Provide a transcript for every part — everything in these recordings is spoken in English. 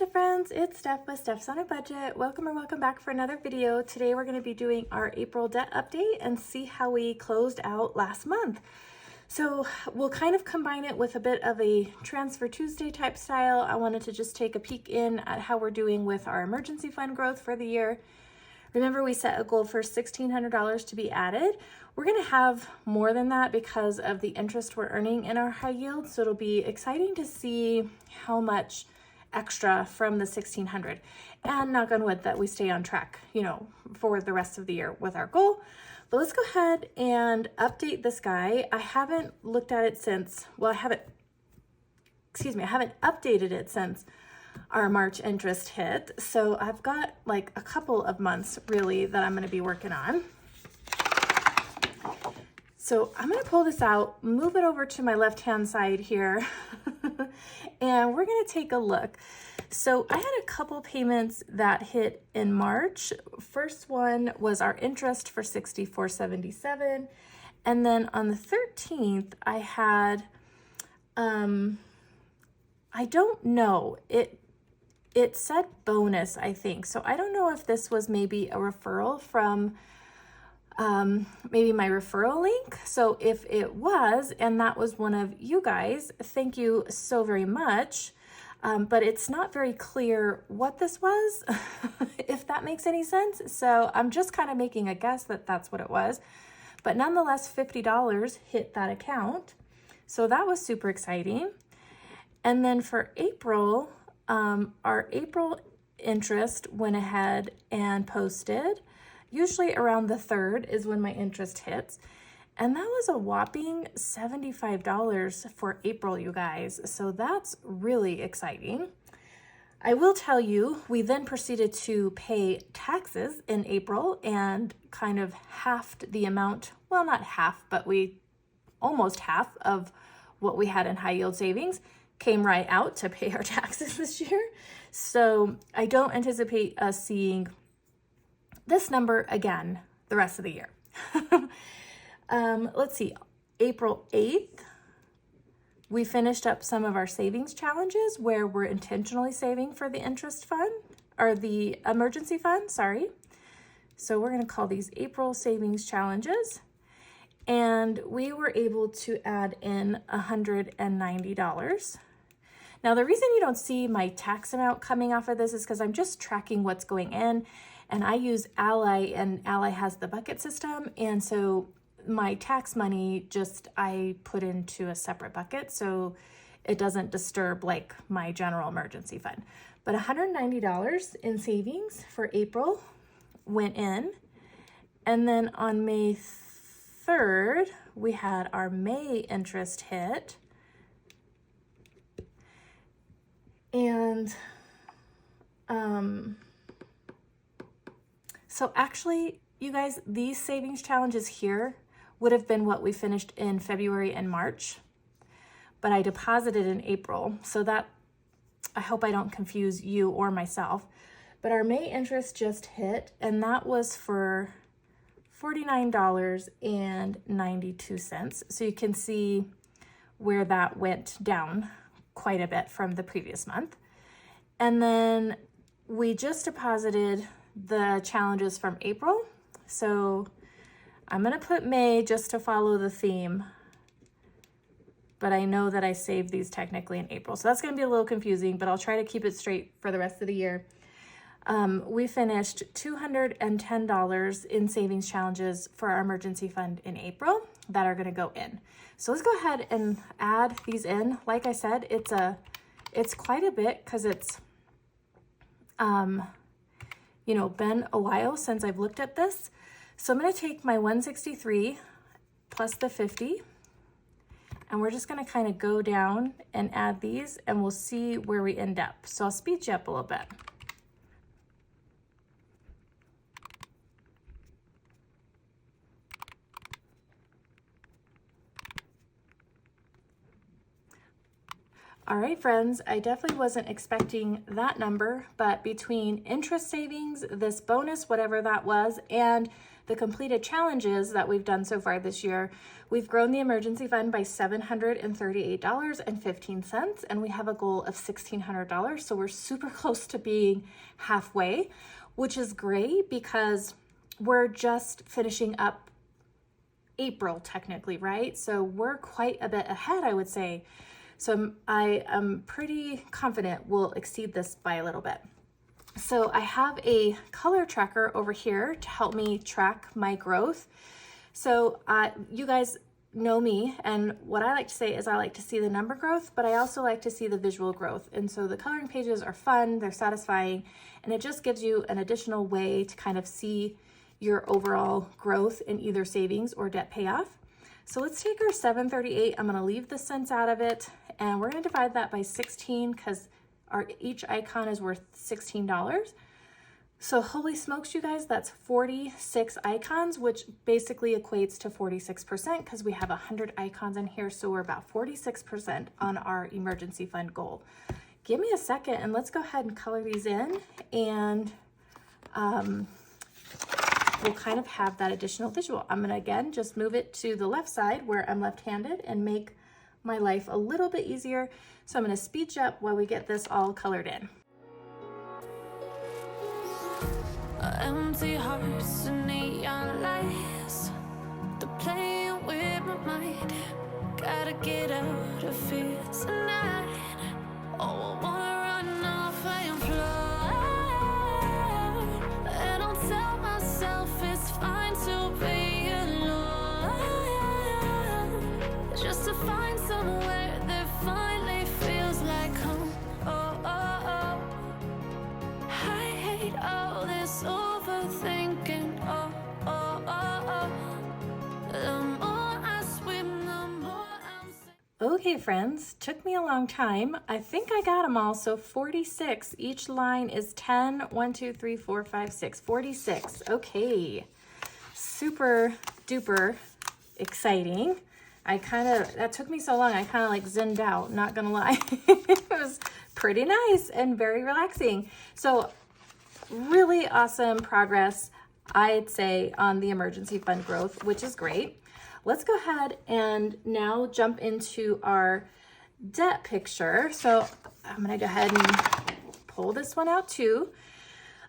budget friends, it's Steph with Stefsonabudget. Welcome or welcome back for another video. Today we're going to be doing our April debt update and see how we closed out last month. So we'll kind of combine it with a bit of a Transfer Tuesday type style. I wanted to just take a peek in at how we're doing with our emergency fund growth for the year. Remember, we set a goal for $1,600 to be added. We're going to have more than that because of the interest we're earning in our high yield. So it'll be exciting to see how much extra from the 1,600, and knock on wood that we stay on track, for the rest of the year with our goal. But let's go ahead and update this guy. I haven't looked at it since, I haven't updated it since our March interest hit. So I've got like a couple of months really that I'm going to be working on. So I'm going to pull this out, move it over to my left-hand side here, and we're going to take a look. So I had a couple payments that hit in March. First one was our interest for $64.77. And then on the 13th, I had, I don't know, it said bonus, I think. So I don't know if this was maybe a referral from maybe my referral link. So if it was, and that was one of you guys, thank you so very much. But it's not very clear what this was, if that makes any sense. So I'm just kind of making a guess that that's what it was. But nonetheless, $50 hit that account. So that was super exciting. And then for April, our April interest went ahead and posted. Usually around the 3rd is when my interest hits. And that was a whopping $75 for April, you guys. So that's really exciting. I will tell you, we then proceeded to pay taxes in April and kind of halved the amount. Well, not half, but we almost half of what we had in high yield savings came right out to pay our taxes this year. So I don't anticipate us seeing this number again the rest of the year. Let's see, April 8th, we finished up some of our savings challenges where we're intentionally saving for the interest fund, or the emergency fund, sorry. So we're going to call these April savings challenges. And we were able to add in $190. Now, the reason you don't see my tax amount coming off of this is because I'm just tracking what's going in, and I use Ally, and Ally has the bucket system. And so my tax money I put into a separate bucket so it doesn't disturb like my general emergency fund. But $190 in savings for April went in. And then on May 3rd, we had our May interest hit. And so actually, you guys, these savings challenges here would have been what we finished in February and March, but I deposited in April. So that, I hope I don't confuse you or myself, but our May interest just hit, and that was for $49.92. So you can see where that went down quite a bit from the previous month. And then we just deposited the challenges from April. So I'm going to put May just to follow the theme, but I know that I saved these technically in April. So that's going to be a little confusing, but I'll try to keep it straight for the rest of the year. We finished $210 in savings challenges for our emergency fund in April that are going to go in. So let's go ahead and add these in. Like I said, it's quite a bit because it's, been a while since I've looked at this. So I'm going to take my 163 plus the 50, and we're just going to kind of go down and add these, and we'll see where we end up. So I'll speed you up a little bit. All right, friends, I definitely wasn't expecting that number, but between interest savings, this bonus, whatever that was, and the completed challenges that we've done so far this year, we've grown the emergency fund by $738.15, and we have a goal of $1,600. So we're super close to being halfway, which is great because we're just finishing up April technically, right? So we're quite a bit ahead, I would say. So I am pretty confident we'll exceed this by a little bit. So I have a color tracker over here to help me track my growth. So you guys know me, and what I like to say is I like to see the number growth, but I also like to see the visual growth. And so the coloring pages are fun, they're satisfying, and it just gives you an additional way to kind of see your overall growth in either savings or debt payoff. So let's take our 738. I'm going to leave the cents out of it, and we're going to divide that by 16 because each icon is worth $16. So holy smokes, you guys, that's 46 icons, which basically equates to 46% because we have 100 icons in here. So we're about 46% on our emergency fund goal. Give me a second and let's go ahead and color these in, and we'll kind of have that additional visual. I'm gonna again just move it to the left side where I'm left-handed and make my life a little bit easier. So I'm gonna speed up while we get this all colored in. Empty hearts and neon lights, they're playing with my mind. Gotta get out of here tonight. Oh, I wanna run off and fly, and I'll tell myself it's fine to be alone, just to find somewhere that finally feels like home. Oh, oh, oh. I hate all this overthinking. Oh, oh, oh, oh. The more I swim, the more I'm sick. Okay, friends, took me a long time. I think I got them all. So 46, each line is 10, 1, 2, 3, 4, 5, 6, 46. Okay, super duper exciting. That took me so long, I kind of like zenned out, not gonna lie. It was pretty nice and very relaxing. So really awesome progress, I'd say, on the emergency fund growth, which is great. Let's go ahead and now jump into our debt picture. So I'm gonna go ahead and pull this one out too.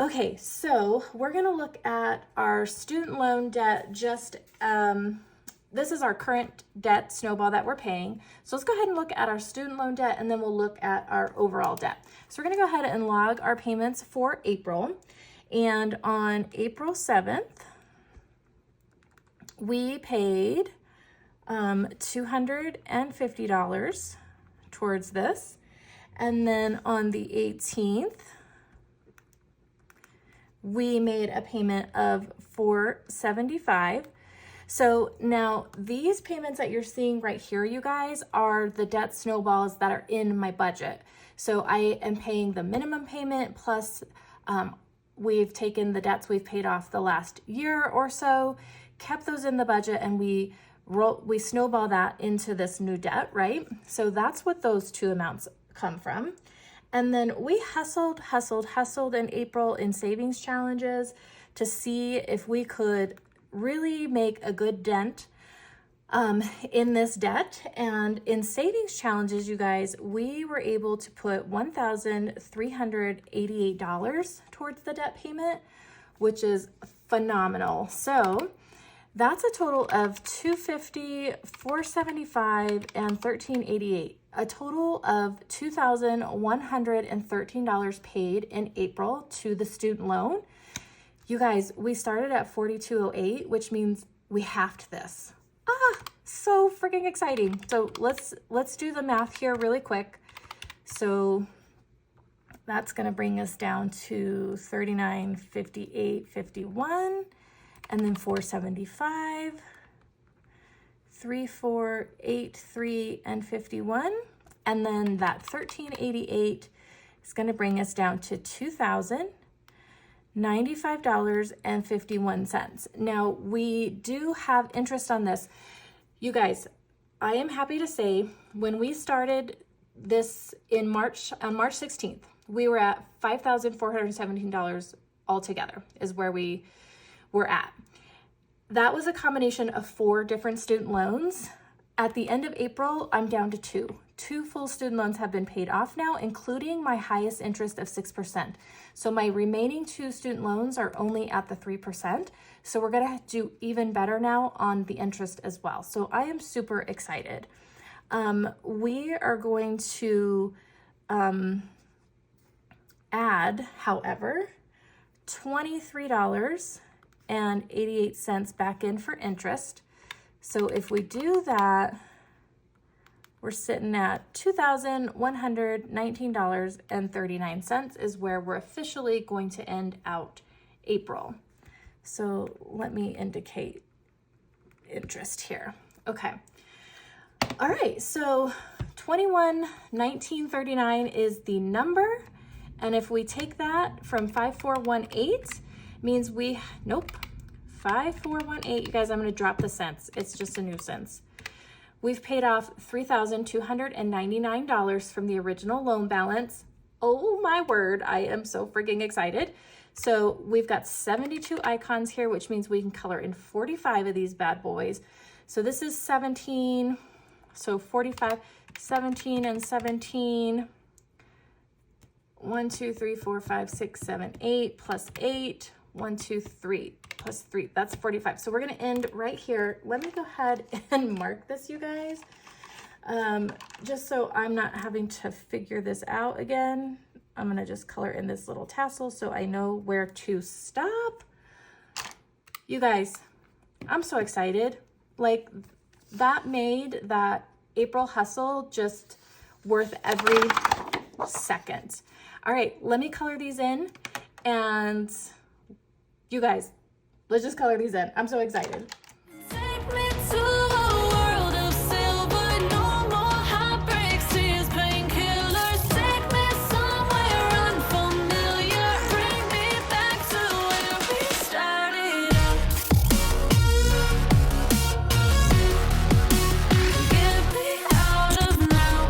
Okay, so we're gonna look at our student loan debt. This is our current debt snowball that we're paying. So let's go ahead and look at our student loan debt, and then we'll look at our overall debt. So we're gonna go ahead and log our payments for April. And on April 7th, we paid $250 towards this. And then on the 18th, we made a payment of $475. So now these payments that you're seeing right here, you guys, are the debt snowballs that are in my budget. So I am paying the minimum payment plus we've taken the debts we've paid off the last year or so, kept those in the budget, and we snowball that into this new debt, right? So that's what those two amounts come from. And then we hustled in April in savings challenges to see if we could really make a good dent in this debt. And in savings challenges, you guys, we were able to put $1,388 towards the debt payment, which is phenomenal. So that's a total of $250, $475, and $1,388. A total of $2,113 paid in April to the student loan. You guys, we started at $4,208, which means we halved this. So freaking exciting. So let's do the math here really quick. So that's gonna bring us down to $39.58.51, and then $475, $3,483 and 51, and then that $1,388 is gonna bring us down to $2,095.51. Now we do have interest on this. You guys, I am happy to say when we started this in March, on March 16th, we were at $5,417 altogether is where we were at. that was a combination of 4 different student loans. At the end of April, I'm down to 2. 2 full student loans have been paid off now, including my highest interest of 6%. So my remaining 2 student loans are only at the 3%. So we're gonna do even better now on the interest as well. So I am super excited. We are going to add, however, $23.88 back in for interest. So if we do that, we're sitting at $2,119.39 is where we're officially going to end out April. So let me indicate interest here. Okay. All right, so $21,1939 is the number. And if we take that from 5418, means nope, 5418, you guys, I'm gonna drop the cents. It's just a nuisance. We've paid off $3,299 from the original loan balance. Oh my word, I am so freaking excited. So we've got 72 icons here, which means we can color in 45 of these bad boys. So this is 17, so 45, 17 and 17. 1, 2, 3, 4, 5, 6, 7, 8 plus 8. 1, 2, 3 plus 3. That's 45. So we're going to end right here. Let me go ahead and mark this, you guys, just so I'm not having to figure this out again. I'm going to just color in this little tassel so I know where to stop. You guys, I'm so excited. Like, that made that April hustle just worth every second. All right, let me color these in, and you guys, let's just color these in. I'm so excited. Take me to a world of silver, no more heartbreaks, tears, painkillers. Take me somewhere unfamiliar, bring me back to where we started out. Get me out of now,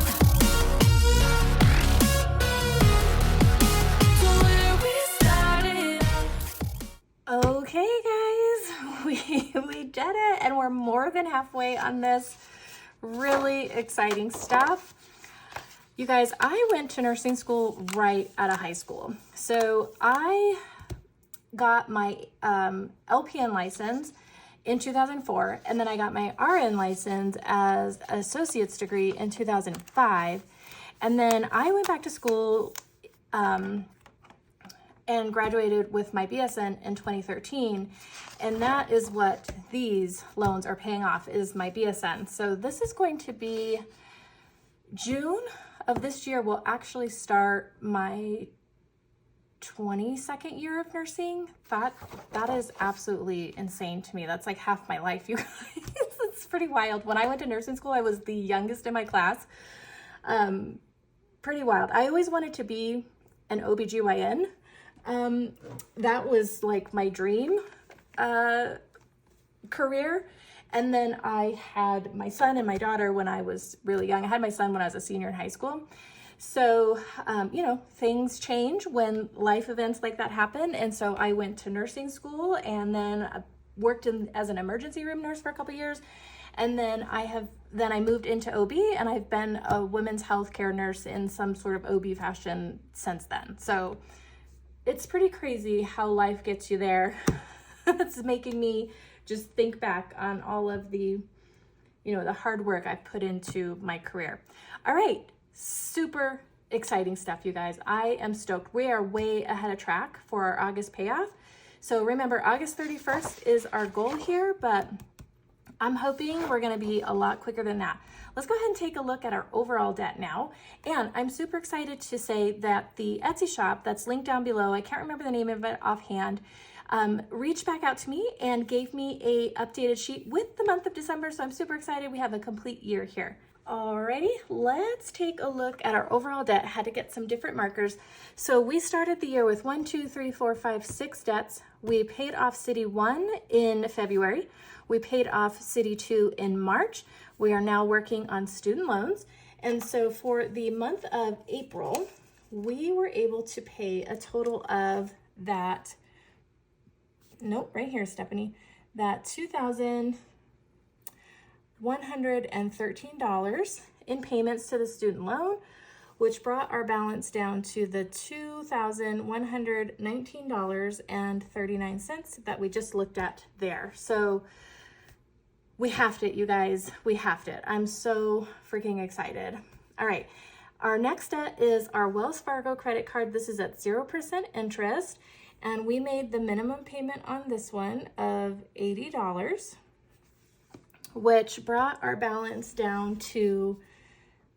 to where we started out. Okay, guys, we did it, and we're more than halfway on this really exciting stuff. You guys, I went to nursing school right out of high school. So I got my LPN license in 2004, and then I got my RN license as an associate's degree in 2005. And then I went back to school and graduated with my BSN in 2013. And that is what these loans are paying off, is my BSN. So this is going to be June of this year will actually start my 22nd year of nursing. That is absolutely insane to me. That's like half my life, you guys. It's pretty wild. When I went to nursing school, I was the youngest in my class. Pretty wild. I always wanted to be an OBGYN. That was like my dream career. And then I had my son and my daughter when I was really young. I had my son when I was a senior in high school. So, you know, things change when life events like that happen. And so I went to nursing school, and then I worked as an emergency room nurse for a couple years. And then I moved into OB, and I've been a women's health care nurse in some sort of OB fashion since then. So it's pretty crazy how life gets you there. It's making me just think back on all of the, you know, the hard work I've put into my career. All right, super exciting stuff, you guys. I am stoked. We are way ahead of track for our August payoff. So remember, August 31st is our goal here, but I'm hoping we're gonna be a lot quicker than that. Let's go ahead and take a look at our overall debt now. And I'm super excited to say that the Etsy shop that's linked down below, I can't remember the name of it offhand, reached back out to me and gave me a updated sheet with the month of December. So I'm super excited. We have a complete year here. Alrighty, let's take a look at our overall debt. I had to get some different markers. So we started the year with 1, 2, 3, 4, 5, 6 debts. We paid off City 1 in February. We paid off City 2 in March. We are now working on student loans. And so for the month of April, we were able to pay a total of that, nope, right here, Stephanie, that $2,113 in payments to the student loan, which brought our balance down to the $2,119.39 that we just looked at there. So we halved it, you guys. We halved it. I'm so freaking excited. All right. Our next debt is our Wells Fargo credit card. This is at 0% interest. And we made the minimum payment on this one of $80, which brought our balance down to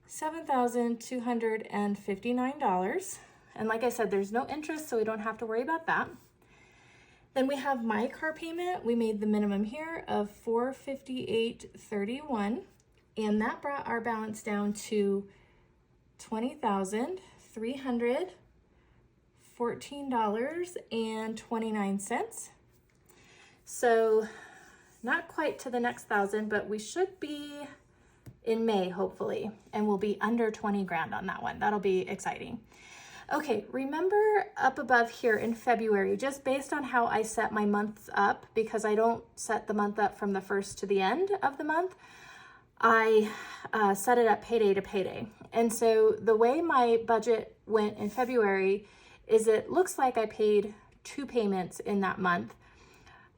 $7,259. And like I said, there's no interest, so we don't have to worry about that. Then we have my car payment. We made the minimum here of $458.31, and that brought our balance down to $20,314.29. So not quite to the next thousand, but we should be in May, hopefully, and we'll be under 20 grand on that one. That'll be exciting. Okay, remember up above here in February, just based on how I set my months up, because I don't set the month up from the first to the end of the month, I set it up payday to payday. And so the way my budget went in February is it looks like I paid 2 payments in that month,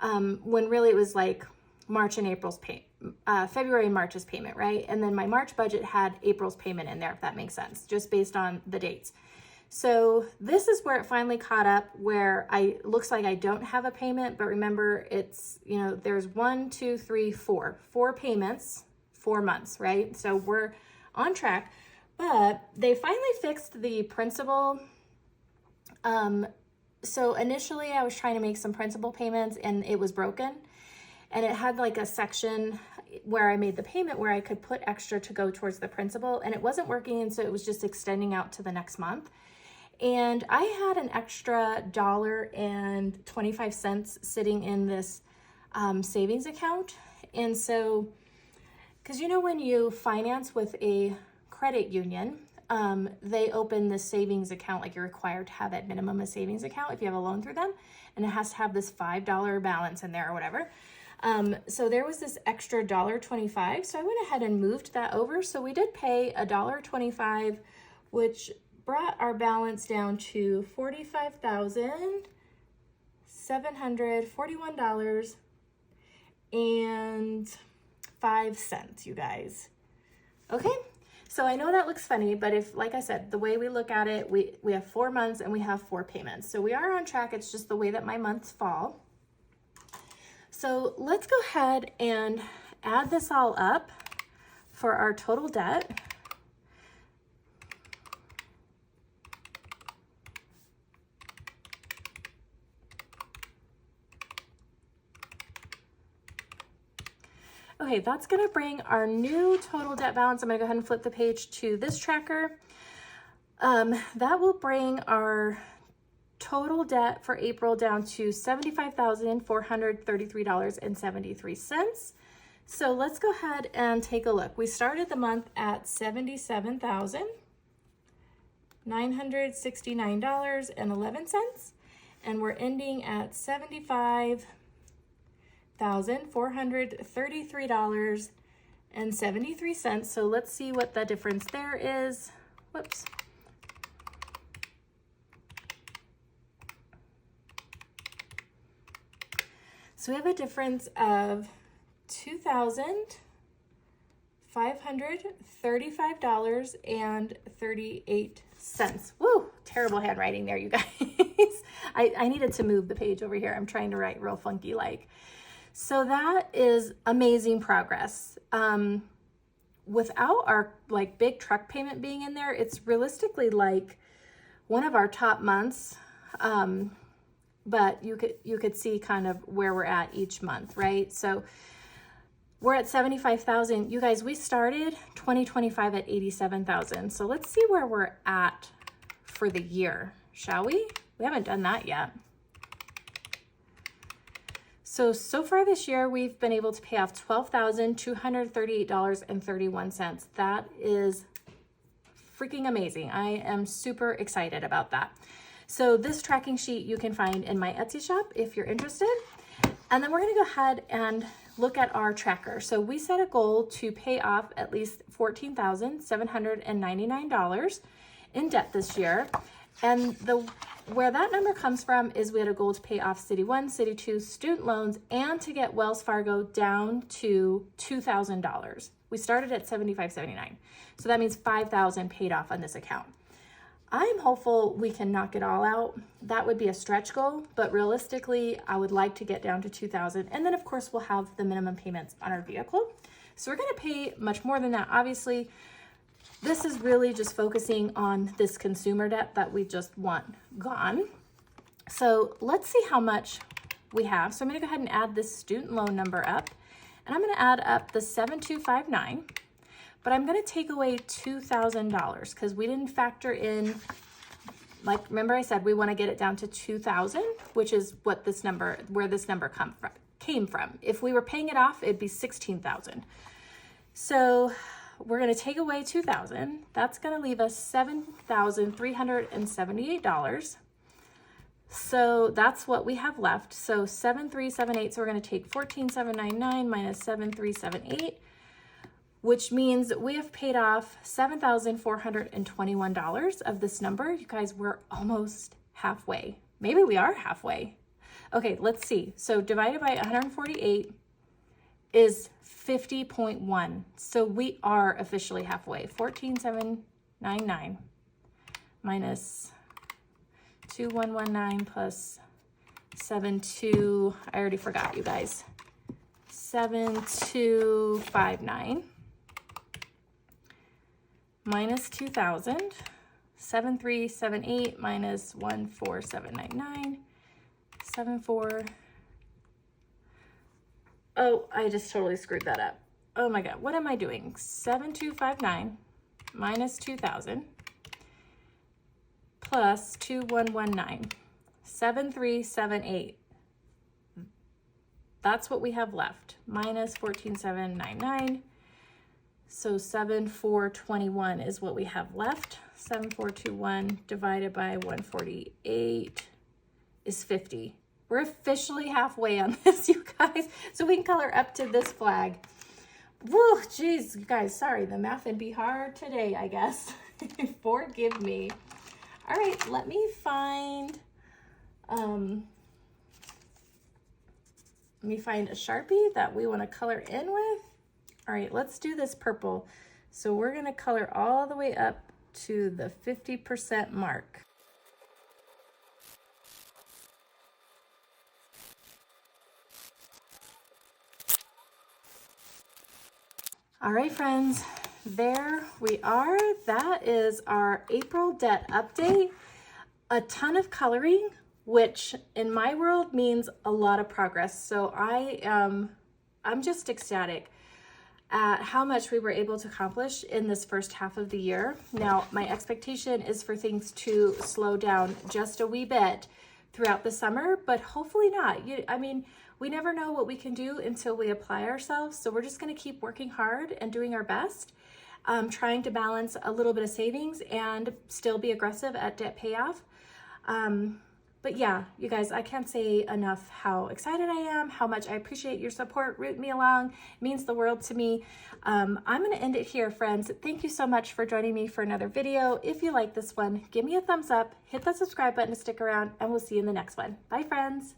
when really it was like March and April's February and March's payment, right? And then my March budget had April's payment in there, if that makes sense, just based on the dates. So this is where it finally caught up, where looks like I don't have a payment, but remember it's, there's 1, 2, 3, 4 payments, 4 months, right? So we're on track, but they finally fixed the principal. So initially I was trying to make some principal payments and it was broken, and it had like a section where I made the payment where I could put extra to go towards the principal, and it wasn't working. And so it was just extending out to the next month. And I had an extra $1.25 sitting in this savings account. And so, because when you finance with a credit union, they open this savings account, like you're required to have at minimum a savings account if you have a loan through them, and it has to have this $5 balance in there or whatever. So there was this extra $1.25. So I went ahead and moved that over. So we did pay $1.25, which brought our balance down to $45,741.05, you guys. Okay, so I know that looks funny, but like I said, the way we look at it, we have 4 months and we have 4 payments. So we are on track. It's just the way that my months fall. So let's go ahead and add this all up for our total debt. Okay, that's gonna bring our new total debt balance. I'm gonna go ahead and flip the page to this tracker. That will bring our total debt for April down to $75,433.73. So let's go ahead and take a look. We started the month at $77,969.11, and we're ending at $75,433.73. So let's see what the difference there is. Whoops. So we have a difference of $2,535.38. Woo, terrible handwriting there, you guys. I needed to move the page over here. I'm trying to write real funky like. So that is amazing progress. Without our big truck payment being in there, it's realistically like one of our top months. But you could see kind of where we're at each month, right? So we're at 75,000. You guys, we started 2025 at 87,000. So let's see where we're at for the year, shall we? We haven't done that yet. So far this year, we've been able to pay off $12,238.31. That is freaking amazing. I am super excited about that. So this tracking sheet you can find in my Etsy shop if you're interested. And then we're gonna go ahead and look at our tracker. So we set a goal to pay off at least $14,799 in debt this year. And where that number comes from is we had a goal to pay off City 1, City 2 student loans and to get Wells Fargo down to $2,000. We started at $75.79. So that means $5,000 paid off on this account. I'm hopeful we can knock it all out. That would be a stretch goal, but realistically, I would like to get down to $2,000. And then of course, we'll have the minimum payments on our vehicle. So we're gonna pay much more than that. Obviously, this is really just focusing on this consumer debt that we just want gone. So let's see how much we have. So I'm gonna go ahead and add this student loan number up, and I'm gonna add up the 7259. But I'm gonna take away $2,000 because we didn't factor in, like, remember I said we wanna get it down to 2,000, which is what this number, where this number came from. If we were paying it off, it'd be 16,000. So we're gonna take away 2,000. That's gonna leave us $7,378. So that's what we have left. So 7,378, so we're gonna take 14,799 minus 7,378, which means we have paid off $7,421 of this number. You guys, we're almost halfway. Maybe we are halfway. Okay, let's see. So divided by 148 is 50.1. So we are officially halfway. 14,799 minus 2,119 plus 7,2, I already forgot, you guys. 7,259. Minus 2,000, 7,378 minus 1,4,799, 7,4. Oh, I just totally screwed that up. Oh my God, what am I doing? 7,259 minus 2,000 plus 2,119, 7,378. That's what we have left, minus 14,799. So 7,421 is what we have left. 7,421 divided by 148 is 50. We're officially halfway on this, you guys. So we can color up to this flag. Woo, geez, you guys, sorry, the math would be hard today, I guess. Forgive me. All right, let me find a Sharpie that we want to color in with. All right, let's do this purple. So we're gonna color all the way up to the 50% mark. All right, friends, there we are. That is our April debt update. A ton of coloring, which in my world means a lot of progress. So I'm just ecstatic at how much we were able to accomplish in this first half of the year. Now, my expectation is for things to slow down just a wee bit throughout the summer, but hopefully not. I mean, we never know what we can do until we apply ourselves. So we're just gonna keep working hard and doing our best, trying to balance a little bit of savings and still be aggressive at debt payoff. But yeah, you guys, I can't say enough how excited I am, how much I appreciate your support, rooting me along. It means the world to me. I'm gonna end it here, friends. Thank you so much for joining me for another video. If you like this one, give me a thumbs up, hit that subscribe button to stick around, and we'll see you in the next one. Bye, friends.